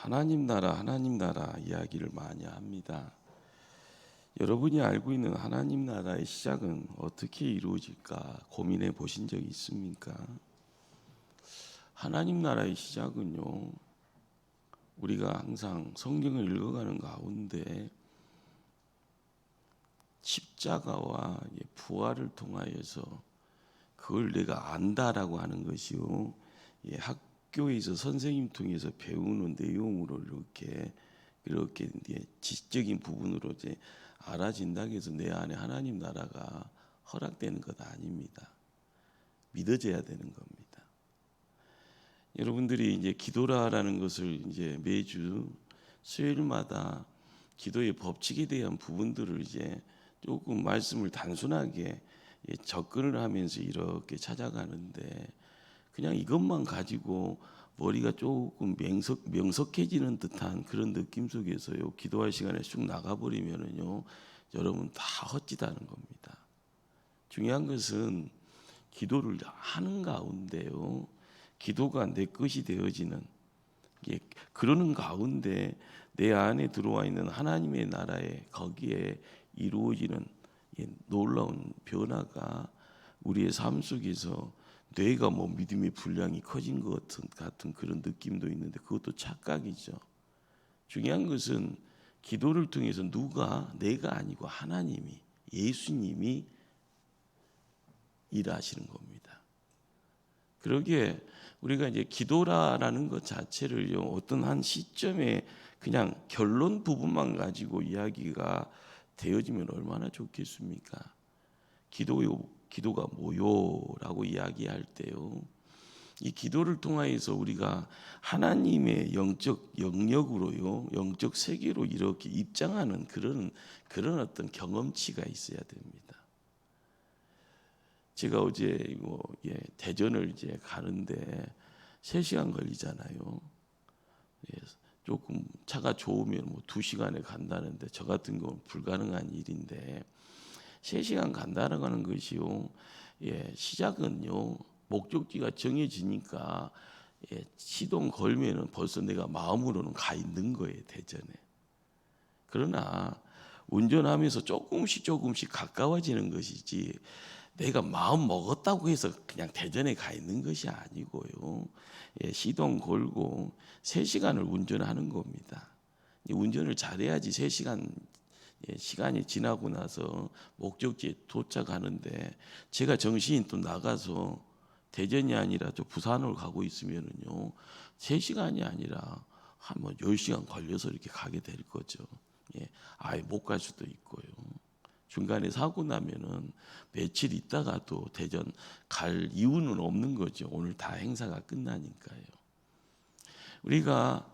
하나님 나라 이야기를 많이 합니다. 여러분이 알고 있는 하나님 나라의 시작은 어떻게 이루어질까 고민해 보신 적이 있습니까? 하나님 나라의 시작은요, 우리가 항상 성경을 읽어가는 가운데 십자가와 부활을 통하여서 그걸 내가 안다라고 하는 것이요, 학교에서 선생님 통해서 배우는 내용으로 이렇게 지식적인 부분으로 이제 알아진다고 해서 내 안에 하나님 나라가 허락되는 것 아닙니다. 믿어져야 되는 겁니다. 여러분들이 이제 기도라는 것을 이제 매주 수요일마다 기도의 법칙에 대한 부분들을 이제 조금 말씀을 단순하게 접근을 하면서 이렇게 찾아가는데, 그냥 이것만 가지고 머리가 조금 명석해지는 듯한 그런 느낌 속에서요, 기도할 시간에 쑥 나가버리면은요, 여러분 다 헛짓하는 겁니다. 중요한 것은 기도를 하는 가운데요, 기도가 내 것이 되어지는, 그러는 가운데 내 안에 들어와 있는 하나님의 나라에 거기에 이루어지는 놀라운 변화가 우리의 삶 속에서 뇌가 믿음의 분량이 커진 것 같은 그런 느낌도 있는데, 그것도 착각이죠. 중요한 것은 기도를 통해서 내가 아니고 하나님이, 예수님이 일하시는 겁니다. 그러기에 우리가 이제 기도라는 것 자체를요, 어떤 한 시점에 그냥 결론 부분만 가지고 이야기가 되어지면 얼마나 좋겠습니까? 기도가 뭐요라고 이야기할 때요, 이 기도를 통하여서 우리가 하나님의 영적 영역으로요, 영적 세계로 이렇게 입장하는 그런 어떤 경험치가 있어야 됩니다. 제가 어제 대전을 이제 가는데 3시간 걸리잖아요. 조금 차가 좋으면 2시간에 간다는데, 저 같은 경우는 불가능한 일인데 3시간 간다는 하는 것이요, 시작은요, 목적지가 정해지니까 시동 걸면은 벌써 내가 마음으로는 가 있는 거예요, 대전에. 그러나 운전하면서 조금씩 가까워지는 것이지, 내가 마음 먹었다고 해서 그냥 대전에 가 있는 것이 아니고요, 시동 걸고 3시간을 운전하는 겁니다. 운전을 잘해야지 3시간 시간이 지나고 나서 목적지에 도착하는데, 제가 정신이 또 나가서 대전이 아니라 저 부산으로 가고 있으면은요, 3시간이 아니라 한 10시간 걸려서 이렇게 가게 될 거죠. 아예 못 갈 수도 있고요. 중간에 사고 나면은 며칠 있다가도 대전 갈 이유는 없는 거죠. 오늘 다 행사가 끝나니까요. 우리가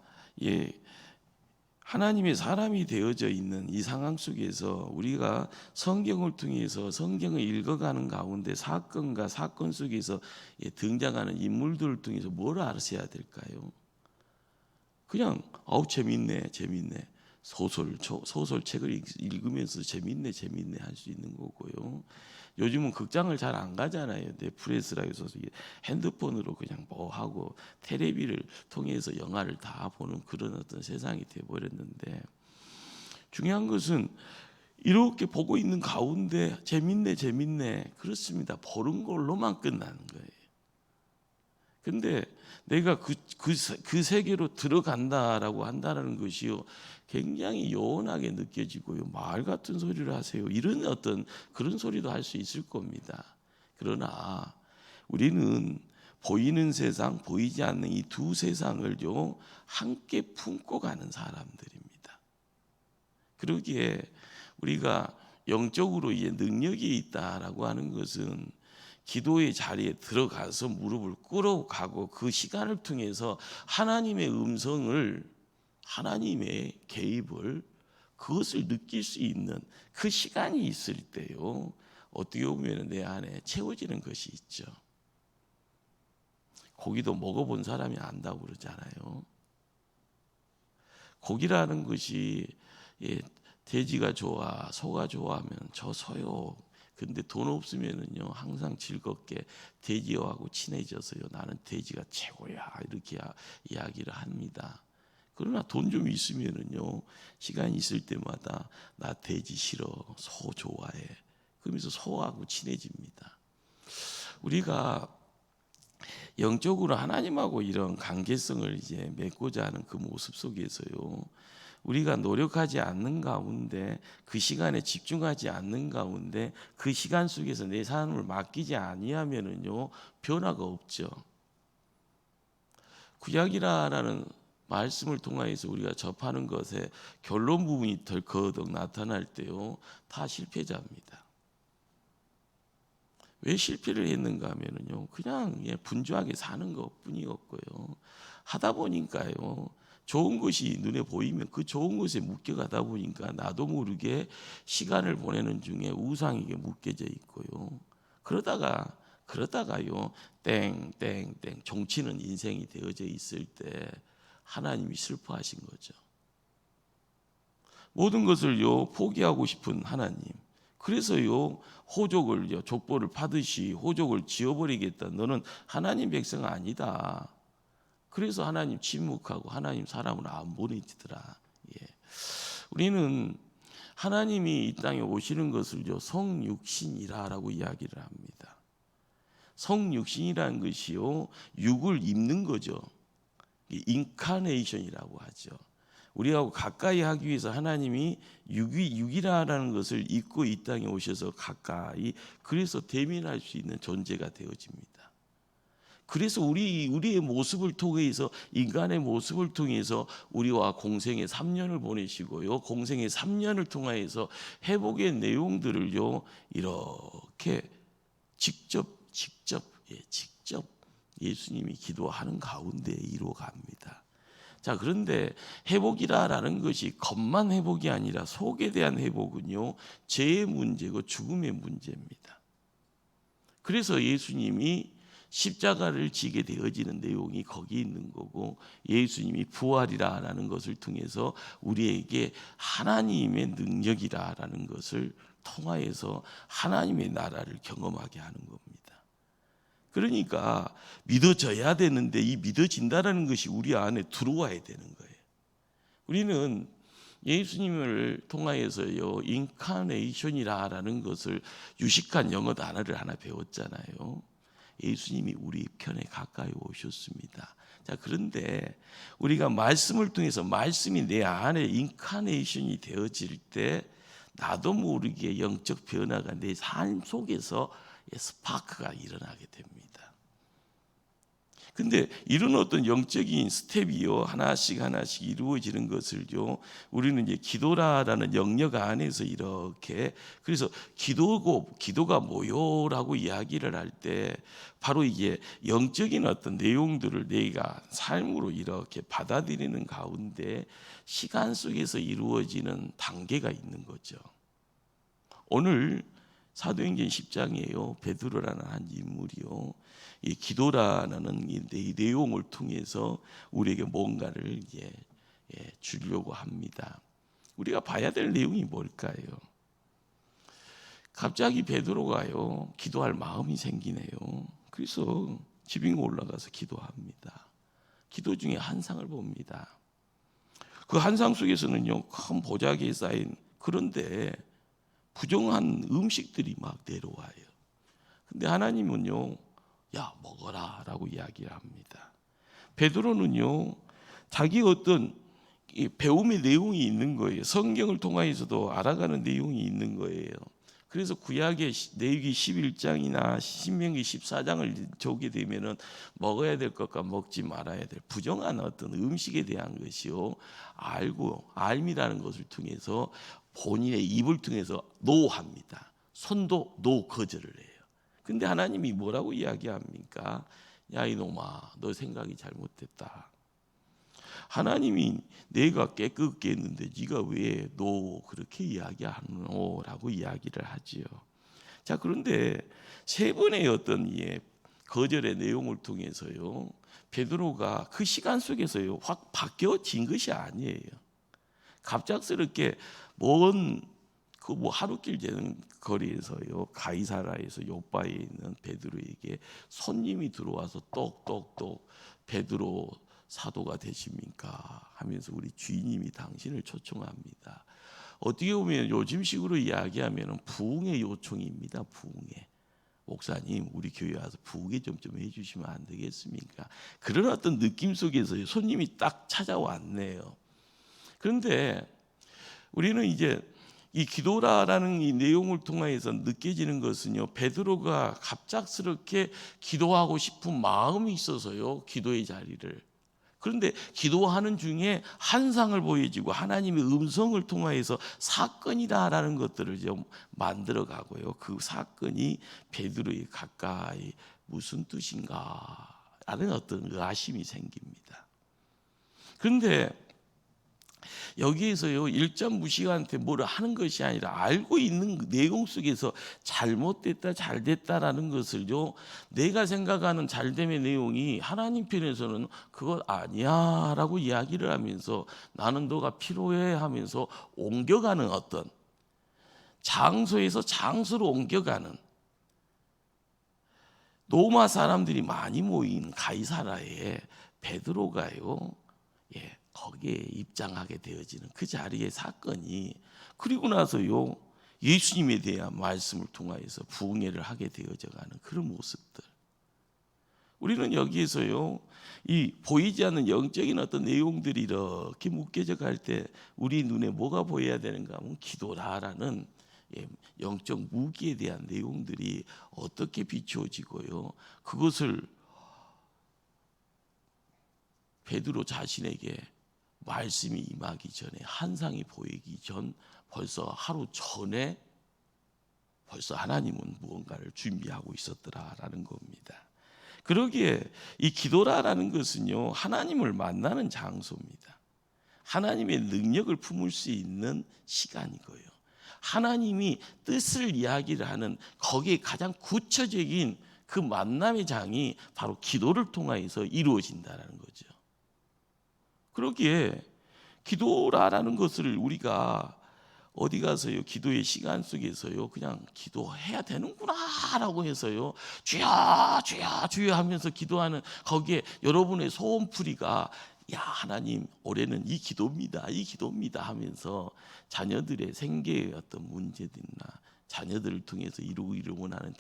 하나님의 사람이 되어져 있는 이 상황 속에서 우리가 성경을 통해서 성경을 읽어가는 가운데 사건과 사건 속에서 등장하는 인물들을 통해서 뭘 알아야 될까요? 그냥 재밌네 소설책을 읽으면서 재밌네 할 수 있는 거고요. 요즘은 극장을 잘 안 가잖아요. 넷플릭스라 해서 핸드폰으로 그냥 하고 테레비를 통해서 영화를 다 보는 그런 어떤 세상이 돼버렸는데, 중요한 것은 이렇게 보고 있는 가운데 재밌네 그렇습니다. 보는 걸로만 끝나는 거예요. 근데 내가 그 세계로 들어간다라고 한다는 것이요, 굉장히 요원하게 느껴지고요, 말 같은 소리를 하세요, 이런 어떤 그런 소리도 할 수 있을 겁니다. 그러나 우리는 보이는 세상, 보이지 않는 이 두 세상을요 함께 품고 가는 사람들입니다. 그러기에 우리가 영적으로 능력이 있다라고 하는 것은 기도의 자리에 들어가서 무릎을 꿇어가고 그 시간을 통해서 하나님의 음성을, 하나님의 개입을, 그것을 느낄 수 있는 그 시간이 있을 때요, 어떻게 보면 내 안에 채워지는 것이 있죠. 고기도 먹어본 사람이 안다고 그러잖아요. 고기라는 것이 돼지가 좋아, 소가 좋아하면 저 소요. 근데 돈 없으면은요, 항상 즐겁게 돼지하고 친해져서요, 나는 돼지가 최고야 이렇게 이야기를 합니다. 그러나 돈 좀 있으면은요, 시간 있을 때마다 나 돼지 싫어, 소 좋아해. 그러면서 소하고 친해집니다. 우리가 영적으로 하나님하고 이런 관계성을 이제 맺고자 하는 그 모습 속에서요, 우리가 노력하지 않는 가운데, 그 시간에 집중하지 않는 가운데, 그 시간 속에서 내 삶을 맡기지 아니하면은요, 변화가 없죠. 구약이라는 말씀을 통하여서 우리가 접하는 것에 결론 부분이 덜커덕 나타날 때요, 다 실패자입니다. 왜 실패를 했는가 하면은요, 그냥 분주하게 사는 것뿐이었고요. 하다 보니까요, 좋은 것이 눈에 보이면 그 좋은 것에 묶여가다 보니까 나도 모르게 시간을 보내는 중에 우상에게 묶여져 있고요. 그러다가요, 땡땡땡 종치는 인생이 되어져 있을 때 하나님이 슬퍼하신 거죠. 모든 것을요 포기하고 싶은 하나님. 그래서요 호족을요 족보를 파듯이 호족을 지어버리겠다. 너는 하나님 백성 아니다. 그래서 하나님 침묵하고 하나님 사람을 안 보내지더라. 예. 우리는 하나님이 이 땅에 오시는 것을요 성육신이라고 이야기를 합니다. 성육신이라는 것이요 육을 입는 거죠. 인카네이션이라고 하죠. 우리하고 가까이 하기 위해서 하나님이 육이라는 것을 입고 이 땅에 오셔서 가까이, 그래서 대면할 수 있는 존재가 되어집니다. 그래서 우리의 모습을 통해서, 인간의 모습을 통해서 우리와 공생의 3년을 보내시고요, 공생의 3년을 통하여서 회복의 내용들을요 이렇게 직접 예수님이 기도하는 가운데 이루어갑니다. 자, 그런데 회복이라는 것이 겉만 회복이 아니라 속에 대한 회복은요 죄의 문제고 죽음의 문제입니다. 그래서 예수님이 십자가를 지게 되어지는 내용이 거기 있는 거고, 예수님이 부활이라는 것을 통해서 우리에게 하나님의 능력이라는 것을 통하여서 하나님의 나라를 경험하게 하는 겁니다. 그러니까 믿어져야 되는데 이 믿어진다라는 것이 우리 안에 들어와야 되는 거예요. 우리는 예수님을 통하여서요 인카네이션이라는 것을 유식한 영어 단어를 하나 배웠잖아요. 예수님이 우리 편에 가까이 오셨습니다. 자, 그런데 우리가 말씀을 통해서 말씀이 내 안에 인카네이션이 되어질 때 나도 모르게 영적 변화가 내 삶 속에서 스파크가 일어나게 됩니다. 근데 이런 어떤 영적인 스텝이요 하나씩 이루어지는 것을요 우리는 이제 기도라는 영역 안에서 이렇게, 그래서 기도가 뭐요라고 이야기를 할 때 바로 이게 영적인 어떤 내용들을 내가 삶으로 이렇게 받아들이는 가운데 시간 속에서 이루어지는 단계가 있는 거죠. 오늘 사도행전 10장이에요. 베드로라는 한 인물이요, 이 기도라는 이 내용을 통해서 우리에게 뭔가를 주려고 합니다. 우리가 봐야 될 내용이 뭘까요? 갑자기 베드로가요 기도할 마음이 생기네요. 그래서 지붕에 올라가서 기도합니다. 기도 중에 한상을 봅니다. 그 한상 속에서는요 큰 보자기에 쌓인, 그런데 부정한 음식들이 막 내려와요. 근데 하나님은요 야 먹어라 라고 이야기를 합니다. 베드로는요 자기 어떤 배움의 내용이 있는 거예요. 성경을 통하여서도 알아가는 내용이 있는 거예요. 그래서 구약의 레위기 11장이나 신명기 14장을 보게 되면은 먹어야 될 것과 먹지 말아야 될 부정한 어떤 음식에 대한 것이요 알미라는 것을 통해서 본인의 입을 통해서 노합니다. 손도 노 거절을 해요. 근데 하나님이 뭐라고 이야기합니까? 야 이놈아 너 생각이 잘못됐다. 하나님이 내가 깨끗게 했는데 네가 왜 너 그렇게 이야기하노? 라고 이야기를 하지요. 자, 그런데 세 번의 어떤 거절의 내용을 통해서요 베드로가 그 시간 속에서요 확 바뀌어진 것이 아니에요. 갑작스럽게 먼 그 하루길 되는 거리에서요 가이사라에서 요바에 있는 베드로에게 손님이 들어와서 똑똑똑 베드로 사도가 되십니까? 하면서 우리 주인님이 당신을 초청합니다. 어떻게 보면 요즘식으로 이야기하면 부흥의 요청입니다. 부흥의. 목사님, 우리 교회 와서 부흥회 좀 해주시면 안 되겠습니까? 그런 어떤 느낌 속에서 손님이 딱 찾아왔네요. 그런데 우리는 이제 이 기도라는 이 내용을 통해서 느껴지는 것은요, 베드로가 갑작스럽게 기도하고 싶은 마음이 있어서요, 기도의 자리를. 그런데 기도하는 중에 환상을 보여지고 하나님의 음성을 통하여서 사건이다라는 것들을 좀 만들어 가고요. 그 사건이 베드로의 가까이 무슨 뜻인가라는 어떤 의아심이 생깁니다. 그런데 여기에서요, 일점 무식한테 뭐를 하는 것이 아니라 알고 있는 내용 속에서 잘못됐다 잘됐다라는 것을요, 내가 생각하는 잘됨의 내용이 하나님 편에서는 그것 아니야 라고 이야기를 하면서 나는 너가 필요해 하면서 옮겨가는 어떤 장소에서 장소로 옮겨가는, 로마 사람들이 많이 모인 가이사라에 베드로가요, 거기에 입장하게 되어지는 그 자리의 사건이, 그리고 나서요, 예수님에 대한 말씀을 통하여서 부흥회를 하게 되어져가는 그런 모습들. 우리는 여기에서요, 이 보이지 않는 영적인 어떤 내용들이 이렇게 묶여져 갈 때 우리 눈에 뭐가 보여야 되는가 하면 기도라라는 영적 무기에 대한 내용들이 어떻게 비추어지고요, 그것을 베드로 자신에게 말씀이 임하기 전에, 환상이 보이기 전 벌써 하루 전에 벌써 하나님은 무언가를 준비하고 있었더라라는 겁니다. 그러기에 이 기도라는 것은요, 하나님을 만나는 장소입니다. 하나님의 능력을 품을 수 있는 시간이고요, 하나님이 뜻을 이야기를 하는 거기에 가장 구체적인 그 만남의 장이 바로 기도를 통해서 이루어진다는 거죠. 그러기에 기도라는 것을 우리가 어디 가서요, 기도의 시간 속에서요, 그냥 기도해야 되는구나라고 해서요, 주여 주여 주여 하면서 기도하는 거기에 여러분의 소원풀이가 야 하나님 올해는 이 기도입니다 이 기도입니다 하면서 자녀들의 생계의 어떤 문제들이나 자녀들을 통해서 이루기를 원하는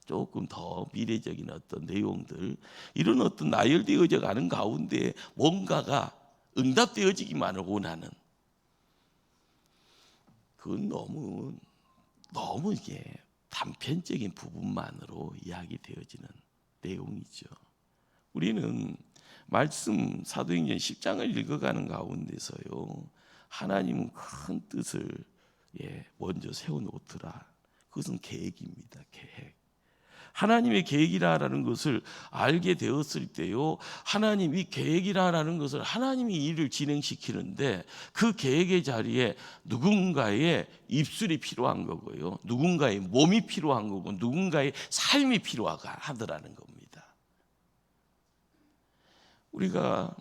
조금 더 미래적인 어떤 내용들, 이런 어떤 나열되어져 가는 가운데 뭔가가 응답되어지기만을 원하는, 그건 너무 이게 단편적인 부분만으로 이야기되어지는 내용이죠. 우리는 말씀 사도행전 10장을 읽어가는 가운데서요, 하나님은 큰 뜻을 먼저 세워놓더라. 그것은 계획입니다. 계획. 하나님의 계획이라는 것을 알게 되었을 때요, 하나님이 계획이라는 것을 하나님이 일을 진행시키는데 그 계획의 자리에 누군가의 입술이 필요한 거고요, 누군가의 몸이 필요한 거고, 누군가의 삶이 필요하더라는 겁니다. 우리가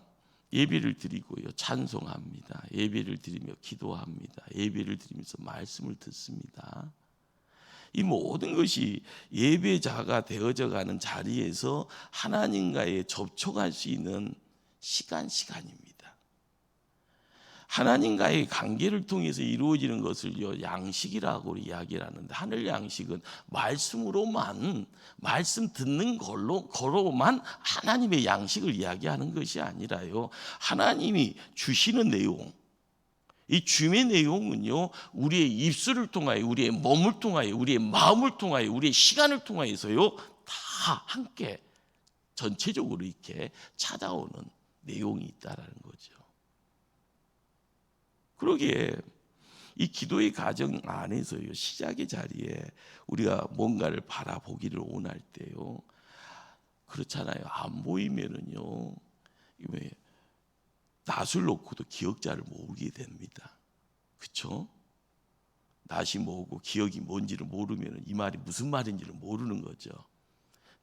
예배를 드리고요, 찬송합니다. 예배를 드리며 기도합니다. 예배를 드리면서 말씀을 듣습니다. 이 모든 것이 예배자가 되어져 가는 자리에서 하나님과의 접촉할 수 있는 시간입니다. 하나님과의 관계를 통해서 이루어지는 것을요, 양식이라고 이야기를 하는데, 하늘 양식은 말씀으로만, 말씀 듣는 거로만 하나님의 양식을 이야기하는 것이 아니라요, 하나님이 주시는 내용, 이 주의 내용은요, 우리의 입술을 통하여, 우리의 몸을 통하여, 우리의 마음을 통하여, 우리의 시간을 통하여서요, 다 함께 전체적으로 이렇게 찾아오는 내용이 있다라는 거죠. 그러기에 이 기도의 과정 안에서요, 시작의 자리에 우리가 뭔가를 바라보기를 원할 때요, 그렇잖아요. 안 보이면은요, 낫을 놓고도 기억자를 모으게 됩니다. 그렇죠? 낫이 뭐고 기억이 뭔지를 모르면 이 말이 무슨 말인지를 모르는 거죠.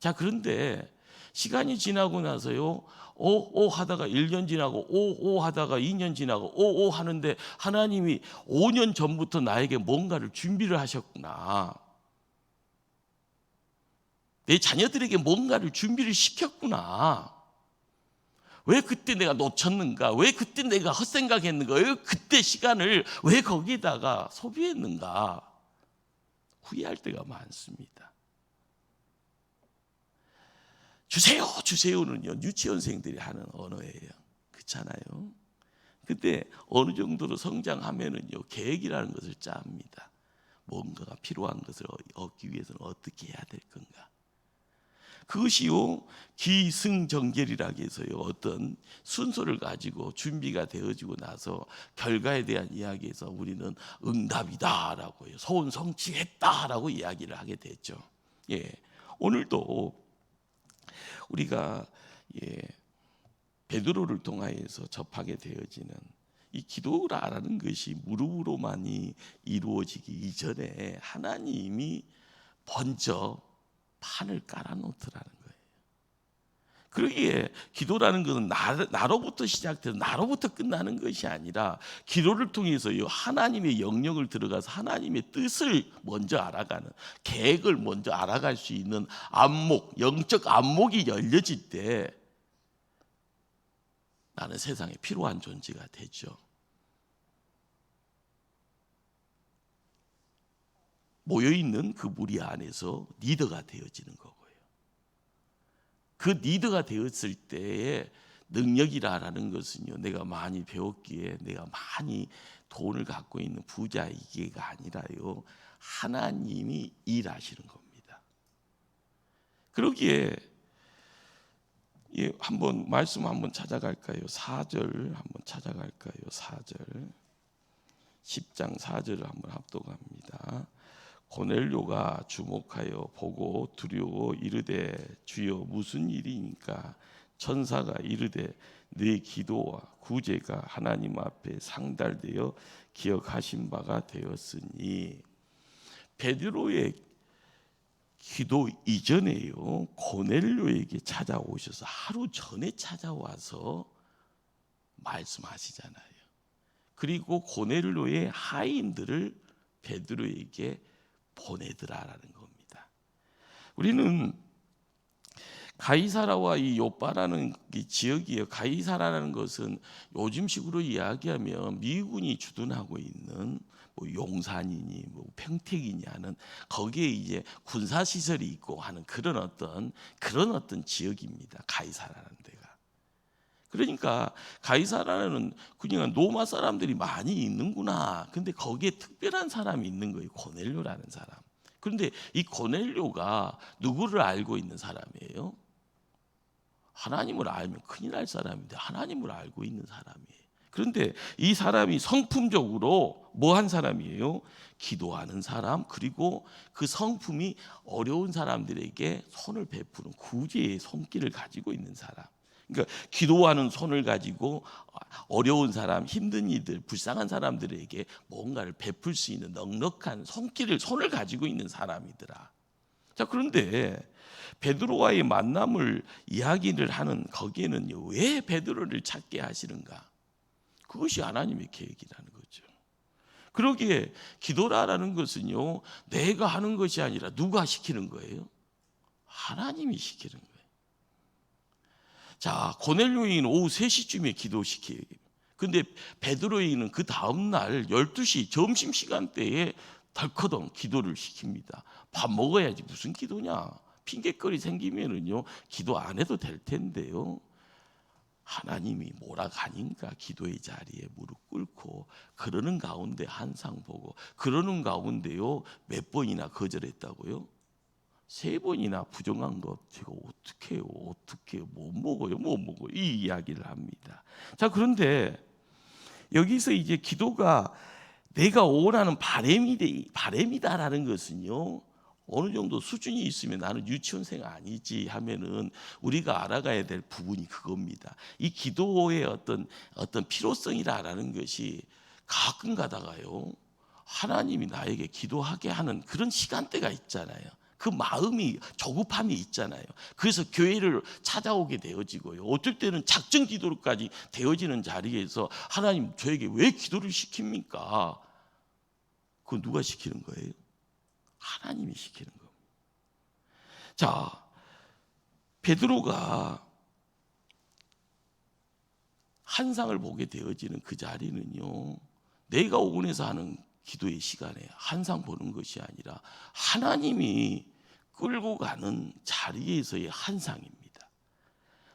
자, 그런데 시간이 지나고 나서요, 오 하다가 1년 지나고 오 하다가 2년 지나고 오 하는데 하나님이 5년 전부터 나에게 뭔가를 준비를 하셨구나, 내 자녀들에게 뭔가를 준비를 시켰구나. 왜 그때 내가 놓쳤는가? 왜 그때 내가 헛생각했는가? 왜 그때 시간을 왜 거기에다가 소비했는가? 후회할 때가 많습니다. 주세요, 주세요는요, 유치원생들이 하는 언어예요. 그렇잖아요. 근데 어느 정도로 성장하면은요, 계획이라는 것을 짭니다. 뭔가가 필요한 것을 얻기 위해서는 어떻게 해야 될 건가? 그것이요, 기승전결이라고 해서요, 어떤 순서를 가지고 준비가 되어지고 나서 결과에 대한 이야기에서 우리는 응답이다라고요, 소원 성취했다라고 이야기를 하게 됐죠. 예, 오늘도 우리가 베드로를 통하여서 접하게 되어지는 이 기도라는 것이 무릎으로만이 이루어지기 이전에 하나님이 먼저 판을 깔아놓더라는 거예요. 그러기에 기도라는 것은 나로부터 시작돼서 나로부터 끝나는 것이 아니라 기도를 통해서 하나님의 영역을 들어가서 하나님의 뜻을 먼저 알아가는, 계획을 먼저 알아갈 수 있는 안목, 영적 안목이 열려질 때 나는 세상에 필요한 존재가 되죠. 모여있는 그 무리 안에서 리더가 되어지는 거고요. 그 리더가 되었을 때의 능력이라는 것은요, 내가 많이 배웠기에 내가 많이 돈을 갖고 있는 부자이기가 아니라요, 하나님이 일하시는 겁니다. 그러기에 한번 말씀 한번 찾아갈까요? 4절 한번 찾아갈까요? 4절 10장 4절을 한번 합독합니다. 고넬료가 주목하여 보고 두려워 이르되 주여 무슨 일이니까? 천사가 이르되 네 기도와 구제가 하나님 앞에 상달되어 기억하신 바가 되었으니. 베드로의 기도 이전에요, 고넬료에게 찾아오셔서 하루 전에 찾아와서 말씀하시잖아요. 그리고 고넬료의 하인들을 베드로에게 보내더라라는 겁니다. 우리는 가이사라와 이 요빠라는 이 지역이에요. 가이사라는 것은 요즘식으로 이야기하면 미군이 주둔하고 있는 뭐 용산이니 뭐 평택이니 하는, 거기에 이제 군사 시설이 있고 하는 그런 어떤 지역입니다. 가이사라는 데가. 그러니까 가이사라는 그냥 로마 사람들이 많이 있는구나. 근데 거기에 특별한 사람이 있는 거예요. 고넬료라는 사람. 그런데 이 고넬료가 누구를 알고 있는 사람이에요? 하나님을 알면 큰일 날 사람인데 하나님을 알고 있는 사람이에요. 그런데 이 사람이 성품적으로 뭐한 사람이에요? 기도하는 사람, 그리고 그 성품이 어려운 사람들에게 손을 베푸는 구제의 손길을 가지고 있는 사람. 그러니까 기도하는 손을 가지고 어려운 사람, 힘든 이들, 불쌍한 사람들에게 뭔가를 베풀 수 있는 넉넉한 손을 가지고 있는 사람이더라. 자, 그런데 베드로와의 만남을 이야기를 하는 거기에는요, 왜 베드로를 찾게 하시는가? 그것이 하나님의 계획이라는 거죠. 그러기에 기도라는 것은요, 내가 하는 것이 아니라 누가 시키는 거예요? 하나님이 시키는 거예요. 자, 고넬료에게는 오후 3시쯤에 기도시켜요. 근데 베드로에게는 그 다음날 12시 점심시간대에 덜커덩 기도를 시킵니다. 밥 먹어야지 무슨 기도냐. 핑계거리 생기면은요, 기도 안 해도 될 텐데요. 하나님이 몰아가니까 기도의 자리에 무릎 꿇고 그러는 가운데 한상 보고 그러는 가운데요, 몇 번이나 거절했다고요? 3번이나 부정한 것 제가 어떻게 해요? 못 먹어요? 이 이야기를 합니다. 자, 그런데 여기서 이제 기도가 내가 원하는 바램이다라는 것은요, 어느 정도 수준이 있으면 나는 유치원생 아니지 하면은 우리가 알아가야 될 부분이 그겁니다. 이 기도의 어떤 필요성이라는 것이 가끔 가다가요, 하나님이 나에게 기도하게 하는 그런 시간대가 있잖아요. 그 마음이 조급함이 있잖아요. 그래서 교회를 찾아오게 되어지고요. 어쩔 때는 작정 기도로까지 되어지는 자리에서 하나님 저에게 왜 기도를 시킵니까? 그건 누가 시키는 거예요? 하나님이 시키는 겁니다. 자, 베드로가 환상을 보게 되어지는 그 자리는요, 내가 오곤해서 하는 기도의 시간에 환상 보는 것이 아니라 하나님이 끌고 가는 자리에서의 환상입니다.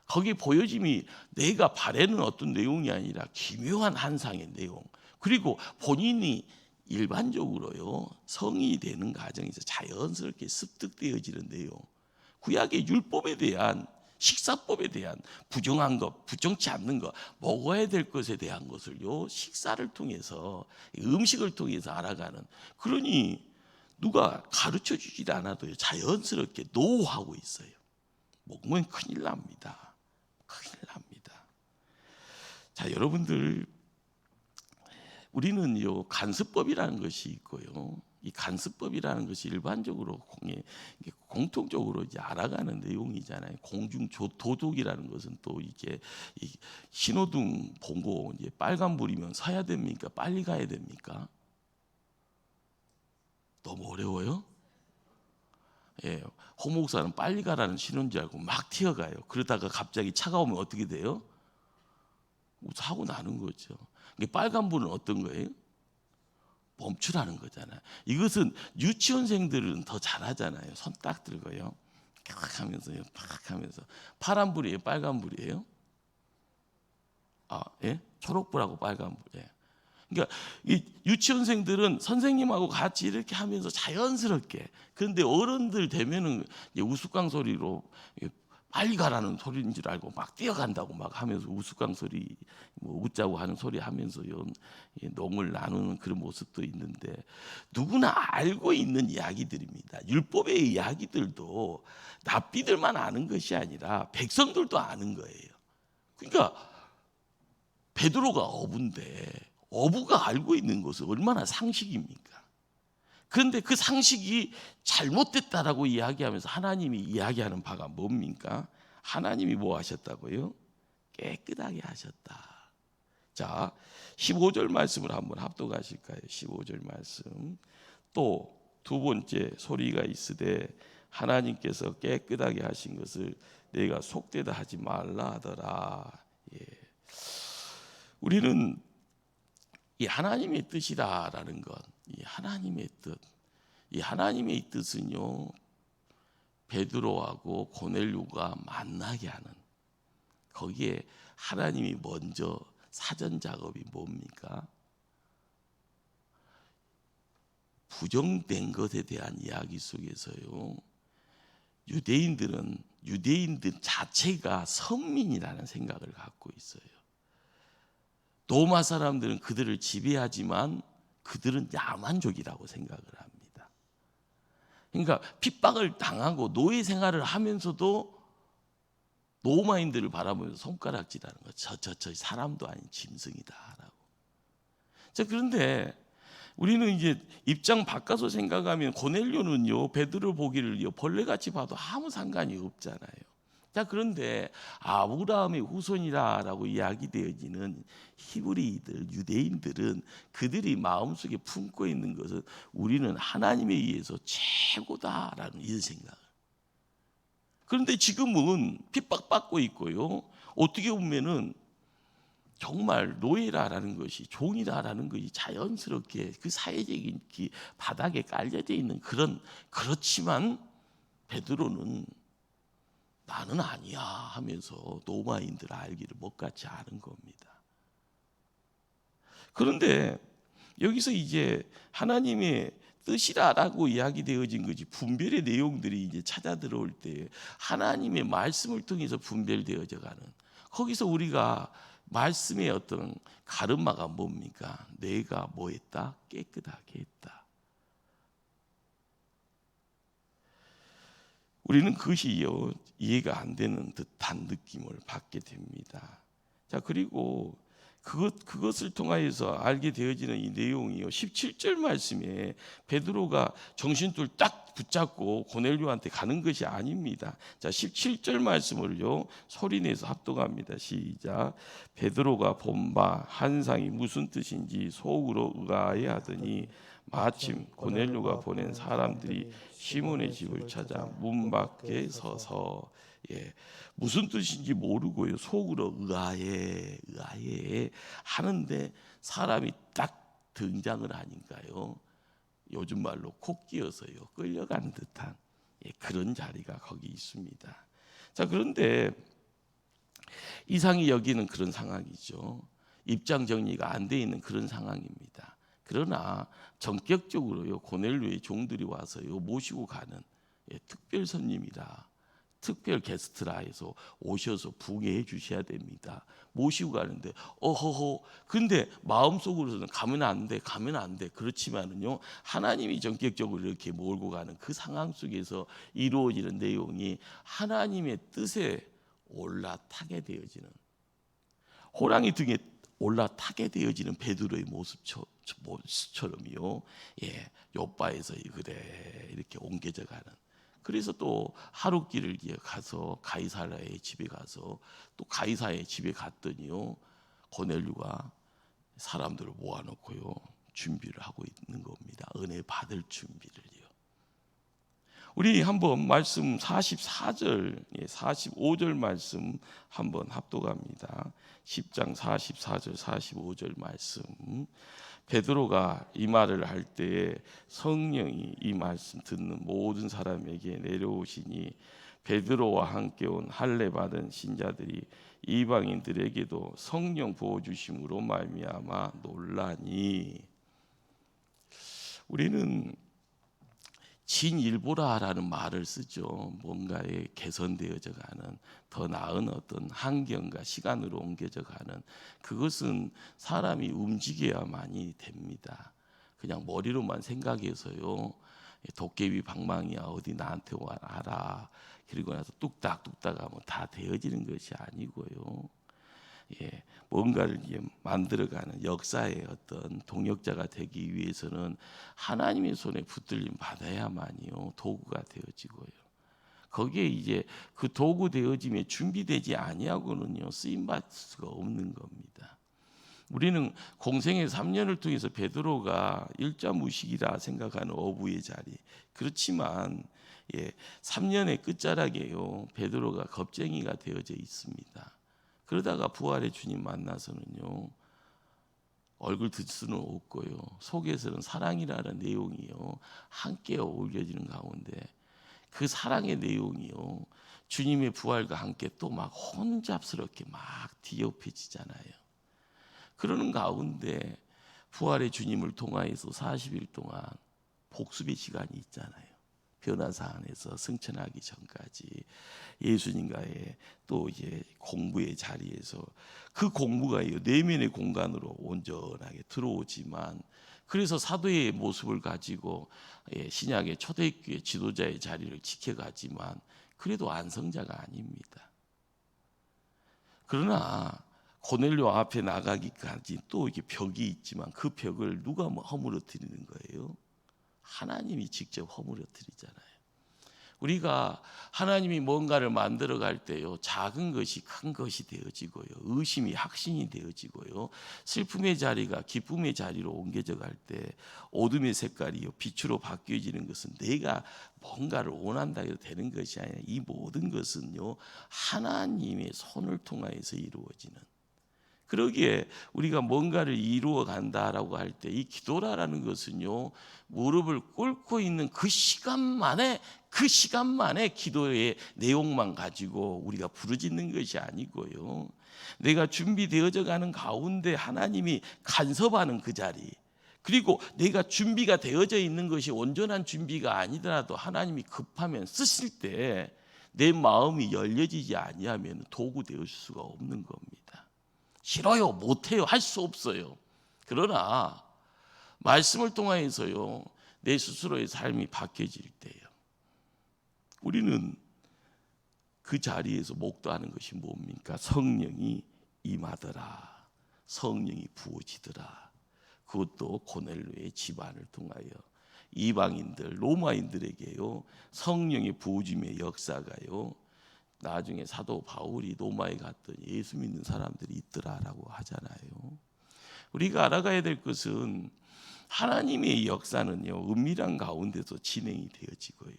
거기에 보여짐이 내가 바라는 어떤 내용이 아니라 기묘한 환상의 내용, 그리고 본인이 일반적으로요 성이 되는 과정에서 자연스럽게 습득되어지는 내용, 구약의 율법에 대한, 식사법에 대한 부정한 것, 부정치 않는 것, 먹어야 될 것에 대한 것을요 식사를 통해서, 음식을 통해서 알아가는, 그러니 누가 가르쳐 주지 않아도 자연스럽게 노하고 있어요. 먹으면 큰일 납니다. 큰일 납니다. 자, 여러분들, 우리는요 간수법이라는 것이 있고요, 이 간수법이라는 것이 일반적으로 공통적으로 이제 알아가는 내용이잖아요. 공중 도둑이라는 것은 또 이게 신호등 보고 이제 빨간불이면 서야 됩니까? 빨리 가야 됩니까? 너무 어려워요? 예, 홍 목사는 빨리 가라는 신호인 줄 알고 막 튀어가요. 그러다가 갑자기 차가 오면 어떻게 돼요? 사고 나는 거죠. 빨간불은 어떤 거예요? 멈추라는 거잖아요. 이것은 유치원생들은 더 잘하잖아요. 손 딱 들고요, 팍 하면서요, 팍 하면서. 파란불이에요, 빨간불이에요? 예? 초록불하고 빨간불. 예. 그러니까 이 유치원생들은 선생님하고 같이 이렇게 하면서 자연스럽게. 그런데 어른들 되면은 우스꽝 소리로 빨리 가라는 소리인 줄 알고 막 뛰어간다고 막 하면서 우스꽝 소리, 웃자고 하는 소리 하면서요 농을 나누는 그런 모습도 있는데, 누구나 알고 있는 이야기들입니다. 율법의 이야기들도 납비들만 아는 것이 아니라 백성들도 아는 거예요. 그러니까 베드로가 어부인데 어부가 알고 있는 것은 얼마나 상식입니까? 그런데 그 상식이 잘못됐다라고 이야기하면서 하나님이 이야기하는 바가 뭡니까? 하나님이 뭐 하셨다고요? 깨끗하게 하셨다. 자, 15절 말씀을 한번 합독하실까요? 15절 말씀. 또 두 번째 소리가 있으되 하나님께서 깨끗하게 하신 것을 내가 속되다 하지 말라 하더라. 예. 우리는 이 하나님의 뜻이다라는 것, 이 하나님의 뜻, 이 하나님의 뜻은요 베드로하고 고넬료가 만나게 하는, 거기에 하나님이 먼저 사전 작업이 뭡니까? 부정된 것에 대한 이야기 속에서요 유대인들 자체가 선민이라는 생각을 갖고 있어요. 로마 사람들은 그들을 지배하지만 그들은 야만족이라고 생각을 합니다. 그러니까 핍박을 당하고 노예 생활을 하면서도 로마인들을 바라보면서 손가락질하는 거. 저 사람도 아닌 짐승이다라고. 자, 그런데 우리는 이제 입장 바꿔서 생각하면 고넬료는요 베드로 보기를요 벌레같이 봐도 아무 상관이 없잖아요. 자, 그런데 아브라함의 후손이라고 이야기되어지는 히브리들, 유대인들은 그들이 마음속에 품고 있는 것은 우리는 하나님에 의해서 최고다라는 이 생각. 그런데 지금은 핍박받고 있고요, 어떻게 보면은 정말 노예라는 것이, 종이라는 것이 자연스럽게 그 사회적인 바닥에 깔려져 있는 그렇지만 베드로는 나는 아니야 하면서 로마인들 알기를 못같이 아는 겁니다. 그런데 여기서 이제 하나님의 뜻이라고 이야기되어진 것이 분별의 내용들이 이제 찾아 들어올 때 하나님의 말씀을 통해서 분별되어져 가는, 거기서 우리가 말씀의 어떤 가르마가 뭡니까? 내가 뭐 했다? 깨끗하게 했다. 우리는 그것이요 이해가 안 되는 듯한 느낌을 받게 됩니다. 자, 그리고 그것을 통하여서 알게 되어지는 이 내용이요 17절 말씀에 베드로가 정신줄 딱 붙잡고 고넬료한테 가는 것이 아닙니다. 자, 17절 말씀을요 소리내서 합독합니다. 시작. 베드로가 본 바 환상이 무슨 뜻인지 속으로 의아해하더니 마침 고넬료가 보낸 사람들이 시몬의 집을 찾아 문 밖에 서서, 무슨 뜻인지 모르고요. 속으로 의아해 하는데 사람이 딱 등장을 하니까요. 요즘 말로 콕 끼어서요. 끌려가는 듯한 그런 자리가 거기 있습니다. 자, 그런데 이상히 여기는 그런 상황이죠. 입장 정리가 안 돼 있는 그런 상황입니다. 그러나 전격적으로요. 고넬료의 종들이 와서요. 모시고 가는 특별 손님이라 특별 게스트라 해서 오셔서 부응해 주셔야 됩니다. 모시고 가는데 어허허 근데 마음속으로는 가면 안 돼. 그렇지만은요. 하나님이 전격적으로 이렇게 몰고 가는 그 상황 속에서 이루어지는 내용이 하나님의 뜻에 올라타게 되어지는 호랑이 등에 올라타게 되어지는 베드로의 모습처럼요. 요바에서 그래 이렇게 옮겨져 가는. 그래서 또 하룻길을 가서 가이사랴의 집에 가서 또 가이사의 집에 갔더니요. 고넬료가 사람들을 모아놓고요. 준비를 하고 있는 겁니다. 은혜 받을 준비를요. 우리 한번 말씀 44절, 45절 말씀 한번 합독합니다. 10장 44절, 45절 말씀. 베드로가 이 말을 할 때에 성령이 이 말씀 듣는 모든 사람에게 내려오시니 베드로와 함께 온 할례 받은 신자들이 이방인들에게도 성령 부어 주심으로 말미암아 놀라니. 우리는 진일보라라는 말을 쓰죠. 뭔가에 개선되어져 가는 더 나은 어떤 환경과 시간으로 옮겨져 가는 그것은 사람이 움직여야만이 됩니다. 그냥 머리로만 생각해서요. 도깨비 방망이야 어디 나한테 와라. 그리고 나서 뚝딱뚝딱 하면 다 되어지는 것이 아니고요. 뭔가를 만들어가는 역사의 어떤 동역자가 되기 위해서는 하나님의 손에 붙들림 받아야만이요 도구가 되어지고요. 거기에 이제 그 도구 되어짐에 준비되지 아니하고는요 쓰임 받을 수가 없는 겁니다. 우리는 공생의 3년을 통해서 베드로가 일자무식이라 생각하는 어부의 자리. 그렇지만 3년의 끝자락에요 베드로가 겁쟁이가 되어져 있습니다. 그러다가 부활의 주님 만나서는요 얼굴 들 수는 없고요 속에서는 사랑이라는 내용이요 함께 어울려지는 가운데 그 사랑의 내용이요 주님의 부활과 함께 또 막 혼잡스럽게 막 뒤엎여지잖아요. 그러는 가운데 부활의 주님을 통하여서 40일 동안 복습의 시간이 있잖아요. 변화사 안에서 승천하기 전까지 예수님과의 또 이제 공부의 자리에서 그 공부가요 내면의 공간으로 온전하게 들어오지만 그래서 사도의 모습을 가지고 신약의 초대교회 지도자의 자리를 지켜가지만 그래도 안성자가 아닙니다. 그러나 고넬료 앞에 나가기까지 또 이게 벽이 있지만 그 벽을 누가 허물어뜨리는 거예요? 하나님이 직접 허물어뜨리잖아요. 우리가 하나님이 뭔가를 만들어 갈 때요 작은 것이 큰 것이 되어지고요 의심이 확신이 되어지고요 슬픔의 자리가 기쁨의 자리로 옮겨져 갈 때 어둠의 색깔이 빛으로 바뀌어지는 것은 내가 뭔가를 원한다 해도 되는 것이 아니라 이 모든 것은요 하나님의 손을 통하여서 이루어지는. 그러기에 우리가 뭔가를 이루어 간다라고 할 때 이 기도라는 것은요 무릎을 꿇고 있는 그 시간만에 기도의 내용만 가지고 우리가 부르짖는 것이 아니고요 내가 준비되어져 가는 가운데 하나님이 간섭하는 그 자리 그리고 내가 준비가 되어져 있는 것이 온전한 준비가 아니더라도 하나님이 급하면 쓰실 때 내 마음이 열려지지 아니하면 도구 되어줄 수가 없는 겁니다. 싫어요, 못해요, 할 수 없어요. 그러나 말씀을 통하여서요 내 스스로의 삶이 바뀌어질 때요 우리는 그 자리에서 목도하는 것이 뭡니까? 성령이 임하더라, 성령이 부어지더라. 그것도 고넬료의 집안을 통하여 이방인들 로마인들에게요 성령의 부어짐의 역사가요 나중에 사도 바울이 로마에 갔더니 예수 믿는 사람들이 있더라라고 하잖아요. 우리가 알아가야 될 것은 하나님의 역사는요 은밀한 가운데서 진행이 되어지고요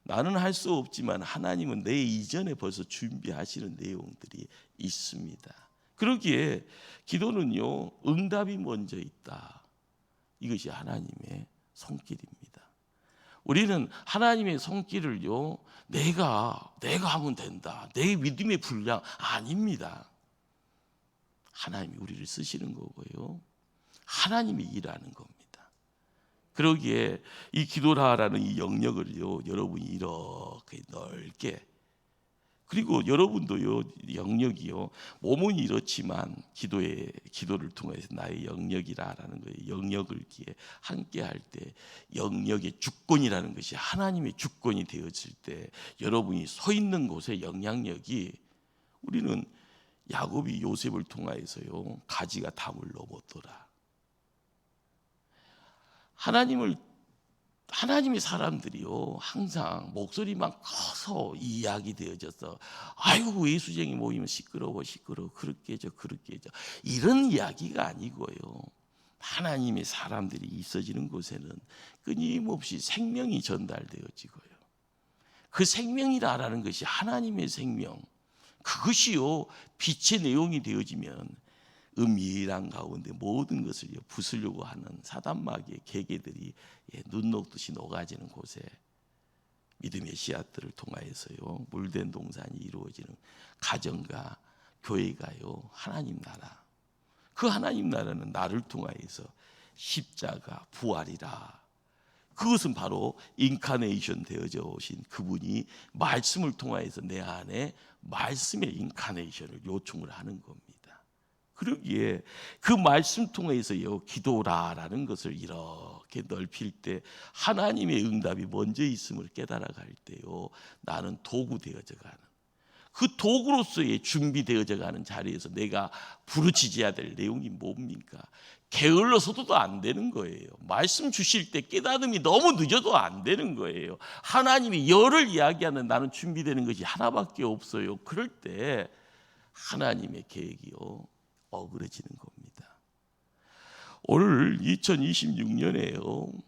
나는 할 수 없지만 하나님은 내 이전에 벌써 준비하시는 내용들이 있습니다. 그러기에 기도는요, 응답이 먼저 있다. 이것이 하나님의 손길입니다. 우리는 하나님의 손길을요, 내가 하면 된다, 내 믿음의 분량 아닙니다. 하나님이 우리를 쓰시는 거고요, 하나님이 일하는 겁니다. 그러기에 이 기도라라는 이 영역을요, 여러분이 이렇게 넓게, 그리고 여러분도요, 영역이요, 몸은 이렇지만 기도를 통해서 나의 영역이라라는 거예요. 영역을 기에 함께 할 때 영역의 주권이라는 것이 하나님의 주권이 되어질 때 여러분이 서 있는 곳의 영향력이, 우리는 야곱이 요셉을 통하여서요, 가지가 담을 넘었더라. 하나님의 사람들이요, 항상 목소리만 커서 이야기 되어져서, 아이고 예수쟁이 모이면 시끄러워 그렇게 해줘 이런 이야기가 아니고요, 하나님의 사람들이 있어지는 곳에는 끊임없이 생명이 전달되어지고요, 그 생명이라는 것이 하나님의 생명, 그것이요 빛의 내용이 되어지면 은밀한 가운데 모든 것을 부수려고 하는 사단마귀의 계계들이 눈 녹듯이 녹아지는 곳에 믿음의 씨앗들을 통하여서요, 물된 동산이 이루어지는 가정과 교회가요, 하나님 나라, 그 하나님 나라는 나를 통하여서 십자가 부활이라. 그것은 바로 인카네이션 되어져 오신 그분이 말씀을 통하여서 내 안에 말씀의 인카네이션을 요청을 하는 겁니다. 그러기에 그 말씀 통해서요, 기도라라는 것을 이렇게 넓힐 때 하나님의 응답이 먼저 있음을 깨달아갈 때요, 나는 도구 되어져 가는, 그 도구로서의 준비되어져 가는 자리에서 내가 부르짖어야 될 내용이 뭡니까? 게을러서도 안 되는 거예요. 말씀 주실 때 깨달음이 너무 늦어도 안 되는 거예요. 하나님이 열을 이야기하는 나는 준비되는 것이 하나밖에 없어요. 그럴 때 하나님의 계획이요, 어그러지는 겁니다. 오늘 2026년에요,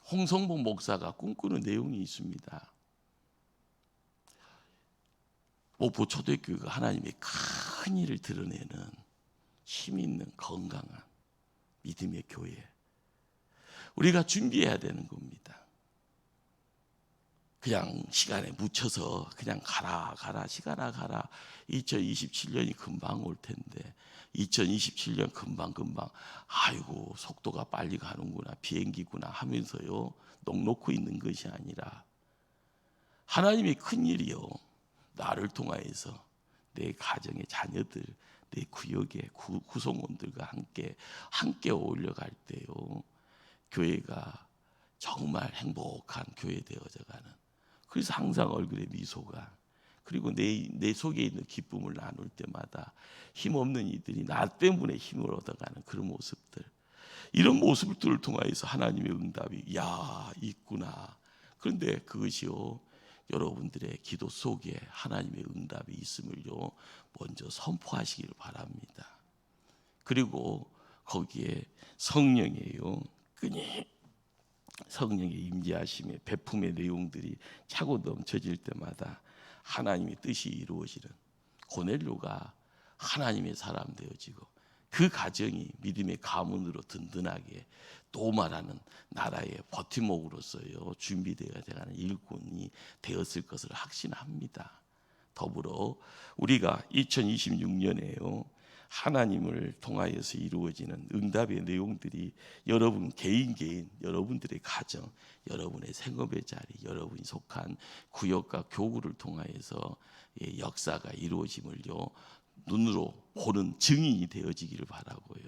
홍성봉 목사가 꿈꾸는 내용이 있습니다. 목포 초대교회가 하나님의 큰 일을 드러내는 힘 있는 건강한 믿음의 교회, 우리가 준비해야 되는 겁니다. 그냥 시간에 묻혀서 그냥 가라 시간아 가라, 2027년이 금방 올 텐데 2027년 금방 아이고 속도가 빨리 가는구나, 비행기구나 하면서요 넋놓고 있는 것이 아니라, 하나님의 큰 일이요, 나를 통하여서 내 가정의 자녀들, 내 구역의 구성원들과 함께 어울려 갈 때요, 교회가 정말 행복한 교회 되어져 가는, 그래서 항상 얼굴에 미소가, 그리고 내 속에 있는 기쁨을 나눌 때마다 힘없는 이들이 나 때문에 힘을 얻어가는 그런 모습들, 이런 모습들을 통하여서 하나님의 응답이 있구나. 그런데 그것이요, 여러분들의 기도 속에 하나님의 응답이 있음을요 먼저 선포하시기를 바랍니다. 그리고 거기에 성령이에요, 성령의 임재하심의 베품의 내용들이 차고 넘쳐질 때마다 하나님의 뜻이 이루어지는, 고넬료가 하나님의 사람 되어지고 그 가정이 믿음의 가문으로 든든하게 또 말하는 나라의 버팀목으로서요 준비되어야 되는 일꾼이 되었을 것을 확신합니다. 더불어 우리가 2026년에요 하나님을 통하여서 이루어지는 응답의 내용들이 여러분 개인 여러분들의 가정, 여러분의 생업의 자리, 여러분이 속한 구역과 교구를 통하여서 역사가 이루어짐을요 눈으로 보는 증인이 되어지기를 바라고요.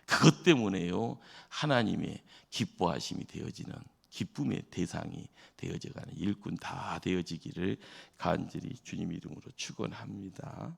그것 때문에요 하나님의 기뻐하심이 되어지는, 기쁨의 대상이 되어져가는 일꾼 다 되어지기를 간절히 주님 이름으로 축원합니다.